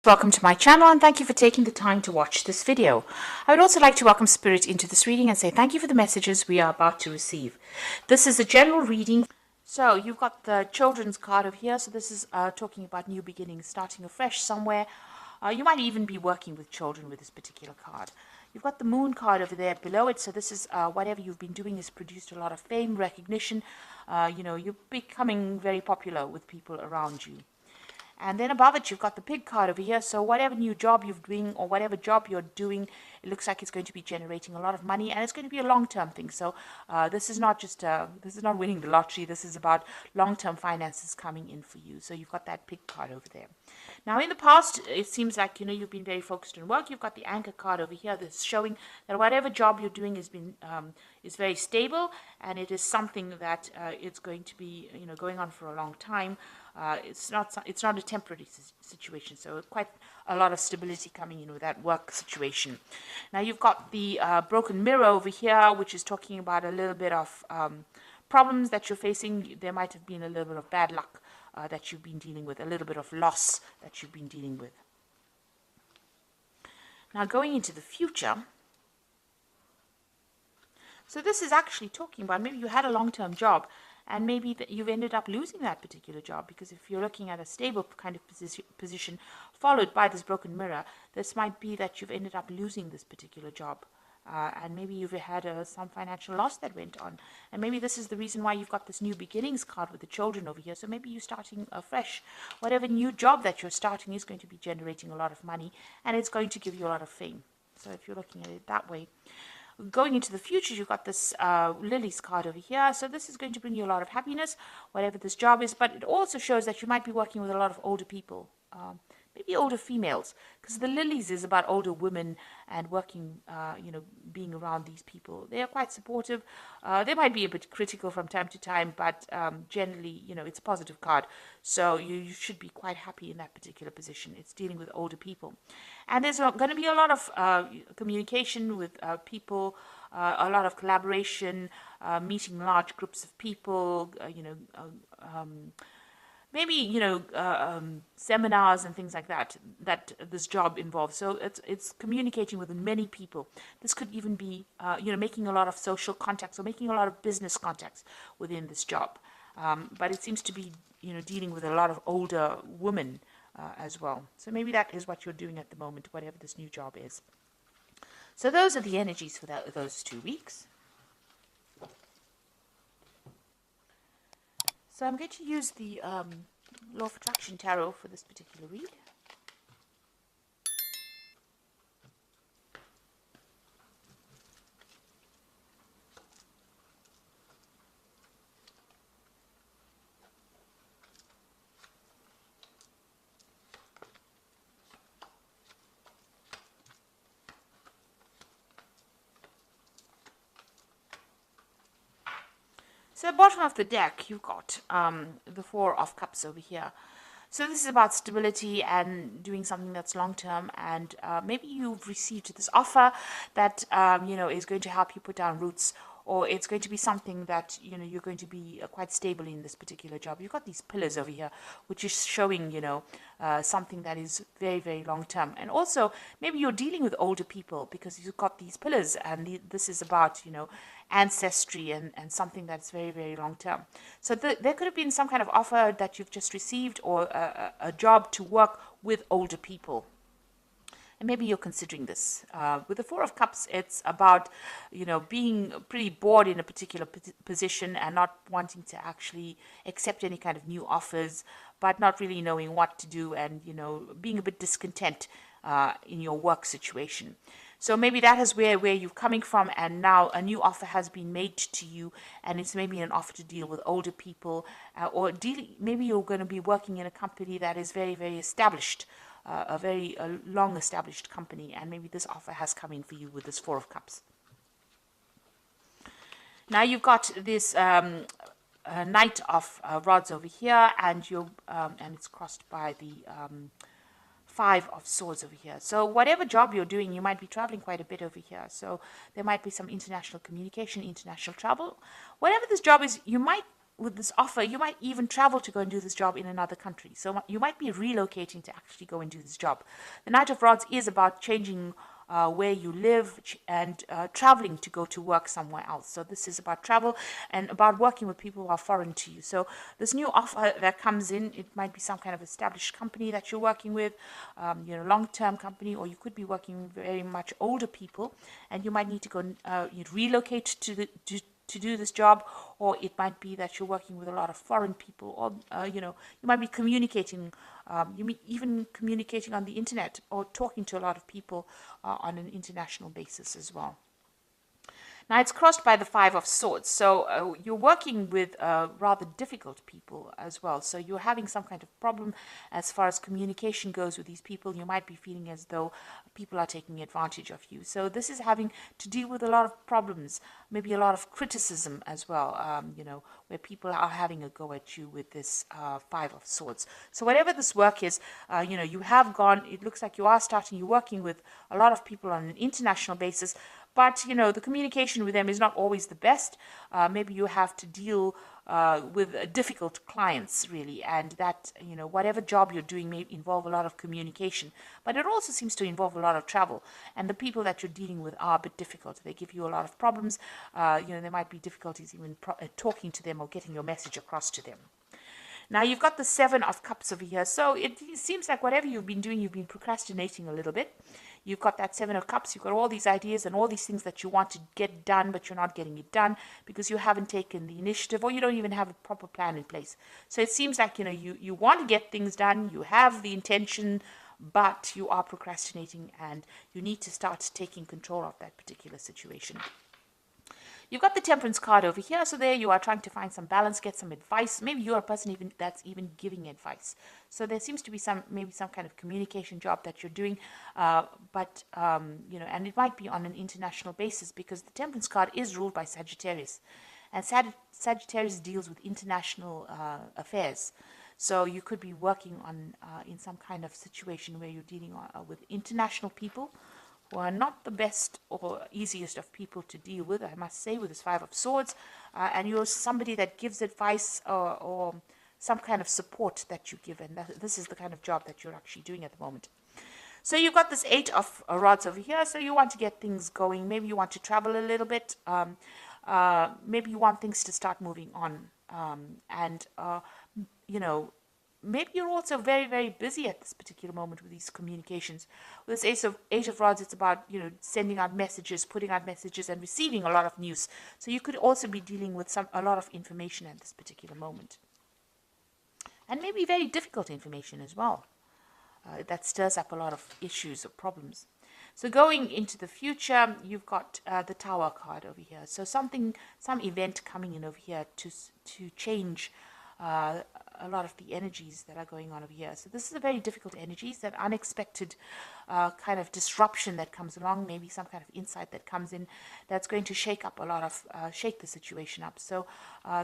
Welcome to my channel and thank you for taking the time to watch this video. I would also like to welcome Spirit into this reading and say thank you for the messages we are about to receive. This is a general reading. So you've got the children's card over here. So this is talking about new beginnings, starting afresh somewhere. You might even be working with children with this particular card. You've got the moon card over there below it. So this is whatever you've been doing has produced a lot of fame, recognition. You're becoming very popular with people around you. And then above it, you've got the pig card over here. So whatever new job you're doing or whatever job you're doing, it looks like it's going to be generating a lot of money and it's going to be a long-term thing. So this is not just, this is not winning the lottery. This is about long-term finances coming in for you. So you've got that pig card over there. Now, in the past, it seems like, you've been very focused on work. You've got the anchor card over here that's showing that whatever job you're doing is very stable and it is something that it's going to be, going on for a long time. It's not a temporary situation, so quite a lot of stability coming in with that work situation. Now you've got the broken mirror over here, which is talking about a little bit of problems that you're facing. There might have been a little bit of bad luck that you've been dealing with, a little bit of loss that you've been dealing with. Now going into the future, so this is actually talking about maybe you had a long-term job and maybe that you've ended up losing that particular job, because if you're looking at a stable kind of position followed by this broken mirror, this might be that you've ended up losing this particular job. And maybe you've had some financial loss that went on. And maybe this is the reason why you've got this new beginnings card with the children over here. So maybe you're starting afresh. Whatever new job that you're starting is going to be generating a lot of money and it's going to give you a lot of fame. So if you're looking at it that way. Going into the future, you've got this Lily's card over here. So this is going to bring you a lot of happiness, whatever this job is. But it also shows that you might be working with a lot of older people, maybe older females, because the Lilies is about older women and working, being around these people. They are quite supportive. They might be a bit critical from time to time, but generally, it's a positive card. So you should be quite happy in that particular position. It's dealing with older people. And there's going to be a lot of communication with people, a lot of collaboration, meeting large groups of people, maybe seminars and things like that this job involves. So it's communicating with many people. This could even be making a lot of social contacts or making a lot of business contacts within this job. But it seems to be dealing with a lot of older women as well. So maybe that is what you're doing at the moment, whatever this new job is. So those are the energies for those 2 weeks. So I'm going to use the Law of Attraction Tarot for this particular read. So at the bottom of the deck, you've got the Four of Cups over here. So this is about stability and doing something that's long-term, and maybe you've received this offer that, is going to help you put down roots, or it's going to be something that, you're going to be quite stable in this particular job. You've got these pillars over here, which is showing, something that is very, very long-term. And also, maybe you're dealing with older people because you've got these pillars, and this is about, ancestry and something that's very, very long-term. So there could have been some kind of offer that you've just received, or a job to work with older people. And maybe you're considering this. With the Four of Cups, it's about, being pretty bored in a particular position and not wanting to actually accept any kind of new offers, but not really knowing what to do and, being a bit discontent in your work situation. So maybe that is where you're coming from, and now a new offer has been made to you, and it's maybe an offer to deal with older people, or maybe you're going to be working in a company that is very, very established, a very long established company, and maybe this offer has come in for you with this Four of Cups. Now you've got this Knight of Rods over here, and it's crossed by the Five of Swords over here. So whatever job you're doing, you might be traveling quite a bit over here. So there might be some international communication, international travel. Whatever this job is, you might with this offer, you might even travel to go and do this job in another country. So you might be relocating to actually go and do this job. The Knight of Rods is about changing where you live and traveling to go to work somewhere else. So this is about travel and about working with people who are foreign to you. So this new offer that comes in, it might be some kind of established company that you're working with, long-term company, or you could be working with very much older people, and you might need to go relocate to do this job, or it might be that you're working with a lot of foreign people, or you might be communicating, even communicating on the internet or talking to a lot of people on an international basis as well. Now it's crossed by the Five of Swords, so you're working with rather difficult people as well. So you're having some kind of problem as far as communication goes with these people. You might be feeling as though people are taking advantage of you. So this is having to deal with a lot of problems, maybe a lot of criticism as well, where people are having a go at you with this Five of Swords. So whatever this work is, you have gone, it looks like you're working with a lot of people on an international basis, but, the communication with them is not always the best. Maybe you have to deal with difficult clients, really. And that, whatever job you're doing may involve a lot of communication. But it also seems to involve a lot of travel. And the people that you're dealing with are a bit difficult. They give you a lot of problems. There might be difficulties even talking to them or getting your message across to them. Now you've got the Seven of Cups over here. So it seems like whatever you've been doing, you've been procrastinating a little bit. You've got that Seven of Cups. You've got all these ideas and all these things that you want to get done, but you're not getting it done because you haven't taken the initiative, or you don't even have a proper plan in place. So it seems like, you want to get things done. You have the intention, but you are procrastinating, and you need to start taking control of that particular situation. You've got the Temperance card over here. So there you are trying to find some balance, get some advice. Maybe you're a person that's even giving advice. So there seems to be maybe some kind of communication job that you're doing. And it might be on an international basis, because the Temperance card is ruled by Sagittarius. And Sagittarius deals with international affairs. So you could be working on in some kind of situation where you're dealing with international people, who are not the best or easiest of people to deal with, I must say, with this Five of Swords. And you're somebody that gives advice or some kind of support that you give. And this is the kind of job that you're actually doing at the moment. So you've got this Eight of Rods over here. So you want to get things going. Maybe you want to travel a little bit. Maybe you want things to start moving on. Maybe you're also very, very busy at this particular moment with these communications. With this Eight of Rods, it's about, sending out messages, putting out messages, and receiving a lot of news. So you could also be dealing with a lot of information at this particular moment. And maybe very difficult information as well. That stirs up a lot of issues or problems. So going into the future, you've got the Tower card over here. So some event coming in over here to change a lot of the energies that are going on over here. So this is a very difficult energies, that unexpected kind of disruption that comes along, maybe some kind of insight that comes in that's going to shake the situation up. So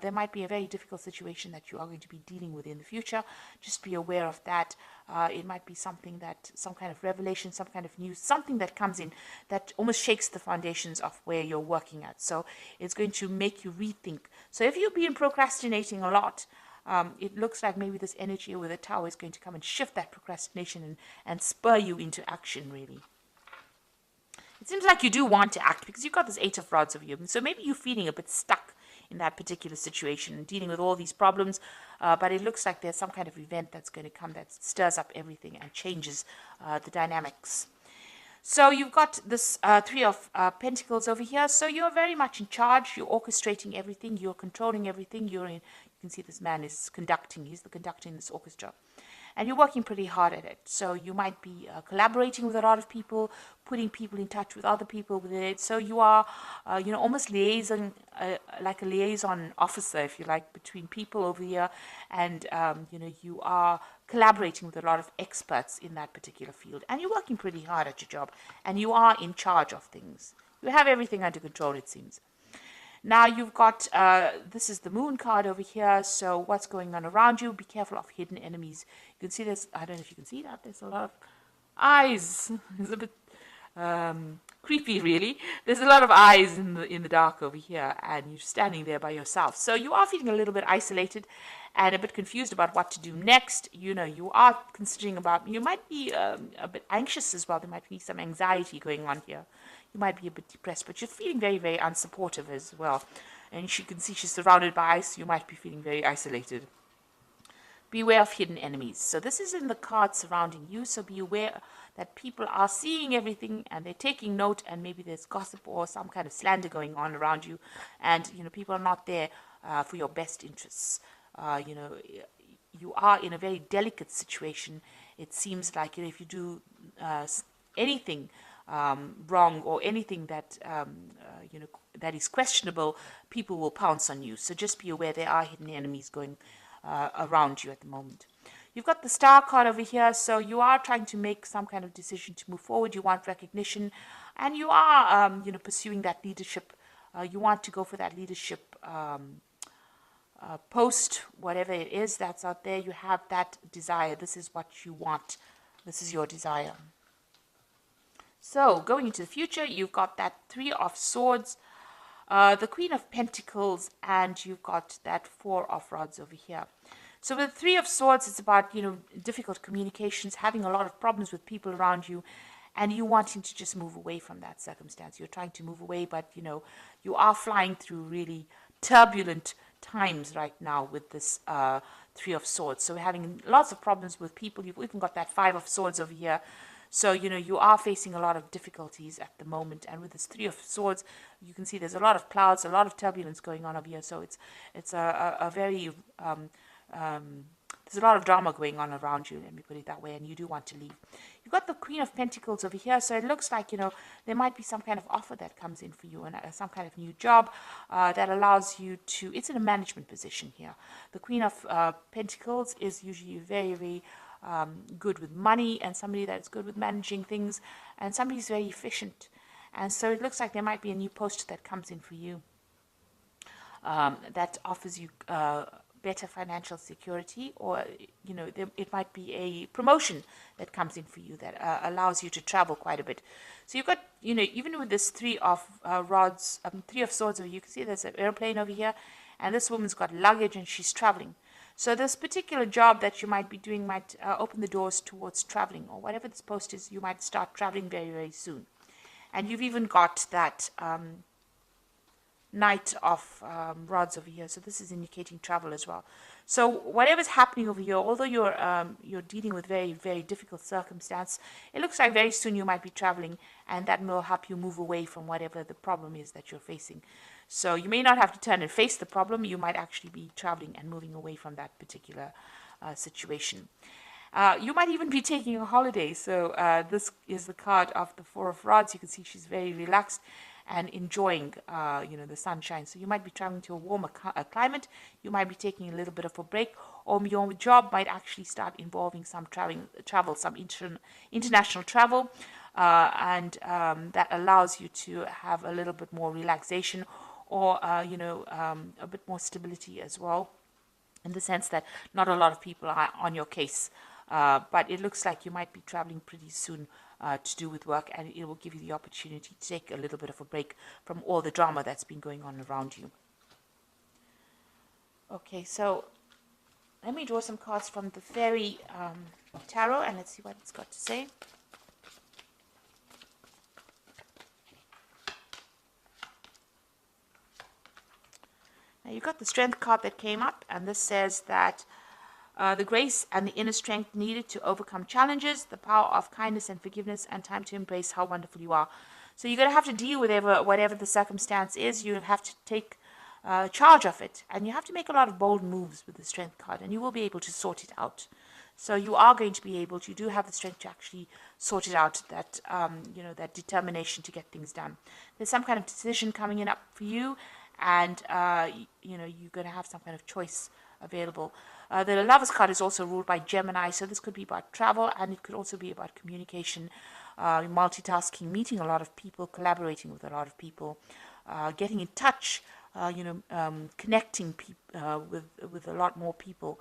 there might be a very difficult situation that you are going to be dealing with in the future. Just be aware of that. It might be some kind of revelation, some kind of news, something that comes in that almost shakes the foundations of where you're working at. So it's going to make you rethink. So if you've been procrastinating a lot, it looks like maybe this energy with the Tower is going to come and shift that procrastination and spur you into action, really. It seems like you do want to act, because you've got this Eight of Rods over you. So maybe you're feeling a bit stuck in that particular situation and dealing with all these problems. But it looks like there's some kind of event that's going to come that stirs up everything and changes the dynamics. So you've got this Three of Pentacles over here. So you're very much in charge. You're orchestrating everything. You're controlling everything. You can see this man is conducting. He's the conductor in this orchestra. And you're working pretty hard at it. So you might be collaborating with a lot of people, putting people in touch with other people with it. So you are, almost liaison, like a liaison officer, if you like, between people over here. And, you are collaborating with a lot of experts in that particular field. And you're working pretty hard at your job. And you are in charge of things. You have everything under control, it seems. Now you've got, this is the Moon card over here. So what's going on around you? Be careful of hidden enemies. You can see this. I don't know if you can see that. There's a lot of eyes. It's a bit creepy, really. There's a lot of eyes in the dark over here, and you're standing there by yourself. So you are feeling a little bit isolated and a bit confused about what to do next. You are considering about, you might be a bit anxious as well. There might be some anxiety going on here. You might be a bit depressed, but you're feeling very, very unsupportive as well. And you can see she's surrounded by ice. You might be feeling very isolated. Beware of hidden enemies. So this is in the card surrounding you. So be aware that people are seeing everything and they're taking note, and maybe there's gossip or some kind of slander going on around you. And, people are not there for your best interests. You are in a very delicate situation. It seems like if you do anything wrong or anything that that is questionable, people will pounce on you. So just be aware there are hidden enemies going around you at the moment. You've got the star card over here, so you are trying to make some kind of decision to move forward. You want recognition, and you are pursuing that leadership. You want to go for that leadership post, whatever it is that's out there. You have that desire. This is what you want. This is your desire. So going into the future, you've got that Three of Swords, the Queen of Pentacles, and you've got that Four of Rods over here. So with the Three of Swords, it's about, difficult communications, having a lot of problems with people around you, and you wanting to just move away from that circumstance. You're trying to move away, but, you are flying through really turbulent times right now with this Three of Swords. So we're having lots of problems with people. You've even got that Five of Swords over here. So, you are facing a lot of difficulties at the moment. And with this Three of Swords, you can see there's a lot of clouds, a lot of turbulence going on over here. So it's a very, there's a lot of drama going on around you, let me put it that way, and you do want to leave. You've got the Queen of Pentacles over here. So it looks like, there might be some kind of offer that comes in for you, and some kind of new job that allows you to, it's in a management position here. The Queen of Pentacles is usually very, very good with money, and somebody that's good with managing things, and somebody who's very efficient. And so it looks like there might be a new post that comes in for you that offers you better financial security, or it might be a promotion that comes in for you that allows you to travel quite a bit. So you've got, even with this Three of Rods, Three of Swords, you can see there's an airplane over here, and this woman's got luggage and she's traveling. So this particular job that you might be doing might open the doors towards traveling, or whatever this post is, you might start traveling very, very soon. And you've even got that Knight of Rods over here. So this is indicating travel as well. So whatever's happening over here, although you're dealing with very, very difficult circumstance, it looks like very soon you might be traveling, and that will help you move away from whatever the problem is that you're facing. So you may not have to turn and face the problem. You might actually be traveling and moving away from that particular situation. You might even be taking a holiday. So this is the card of the Four of Rods. You can see she's very relaxed and enjoying, the sunshine. So you might be traveling to a warmer climate. You might be taking a little bit of a break, or your job might actually start involving some travel, some international travel, and that allows you to have a little bit more relaxation, or a bit more stability as well, in the sense that not a lot of people are on your case, but it looks like you might be traveling pretty soon to do with work, and it will give you the opportunity to take a little bit of a break from all the drama that's been going on around you. Okay, so let me draw some cards from the Fairy Tarot, and let's see what it's got to say. Now you've got the Strength card that came up, and this says that the grace and the inner strength needed to overcome challenges, the power of kindness and forgiveness, and time to embrace how wonderful you are. So you're going to have to deal with whatever the circumstance is. You have to take charge of it, and you have to make a lot of bold moves with the Strength card, and you will be able to sort it out. So you are going to be able to, you do have the strength to actually sort it out, that, that determination to get things done. There's some kind of decision coming in up for you, and, you're going to have some kind of choice available. The Lovers card is also ruled by Gemini, so this could be about travel, and it could also be about communication, multitasking, meeting a lot of people, collaborating with a lot of people, getting in touch, connecting with a lot more people,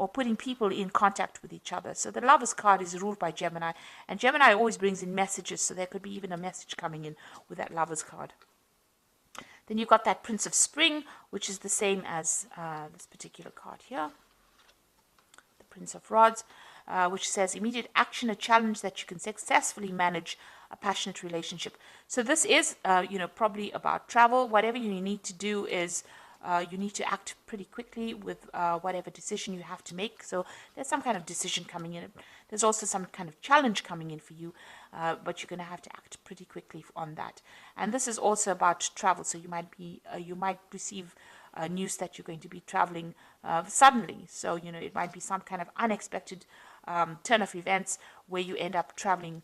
or putting people in contact with each other. So the Lovers card is ruled by Gemini, and Gemini always brings in messages, so there could be even a message coming in with that Lovers card. Then you've got that Prince of Spring, which is the same as this particular card here. The Prince of Rods, which says immediate action, a challenge that you can successfully manage, a passionate relationship. So this is, probably about travel. Whatever you need to do is you need to act pretty quickly with whatever decision you have to make. So there's some kind of decision coming in. There's also some kind of challenge coming in for you, but you're going to have to act pretty quickly on that. And this is also about travel. So you might receive news that you're going to be traveling suddenly. So it might be some kind of unexpected turn of events where you end up traveling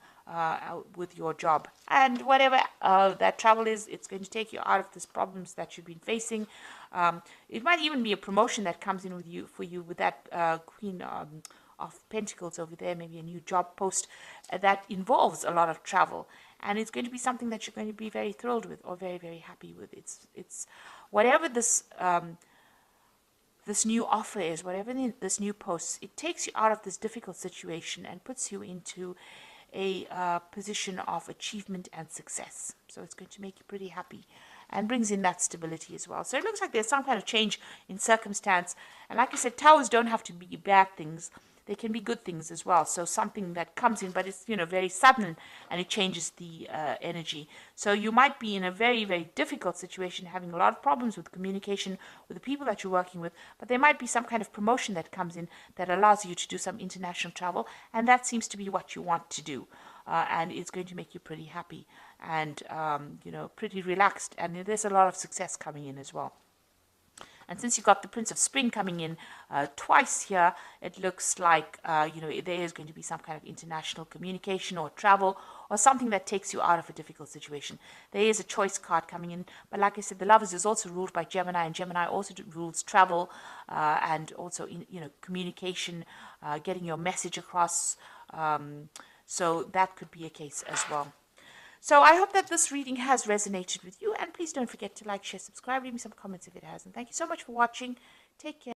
with your job, and whatever that travel is, it's going to take you out of these problems that you've been facing. It might even be a promotion that comes in for you with that Queen of Pentacles over there, maybe a new job post that involves a lot of travel, and it's going to be something that you're going to be very thrilled with or very, very happy with. It's whatever this new offer is, whatever this new post, it takes you out of this difficult situation and puts you into a position of achievement and success. So it's going to make you pretty happy and brings in that stability as well. So it looks like there's some kind of change in circumstance. And like I said, towers don't have to be bad things. They can be good things as well. So something that comes in, but it's, very sudden, and it changes the energy. So you might be in a very, very difficult situation, having a lot of problems with communication with the people that you're working with, but there might be some kind of promotion that comes in that allows you to do some international travel, and that seems to be what you want to do. And it's going to make you pretty happy and, pretty relaxed. And there's a lot of success coming in as well. And since you've got the Prince of Spring coming in twice here, it looks like, there is going to be some kind of international communication or travel or something that takes you out of a difficult situation. There is a choice card coming in. But like I said, the Lovers is also ruled by Gemini, and Gemini also rules travel and also, communication, getting your message across. So that could be a case as well. So I hope that this reading has resonated with you, and please don't forget to like, share, subscribe, leave me some comments if it has. And thank you so much for watching. Take care.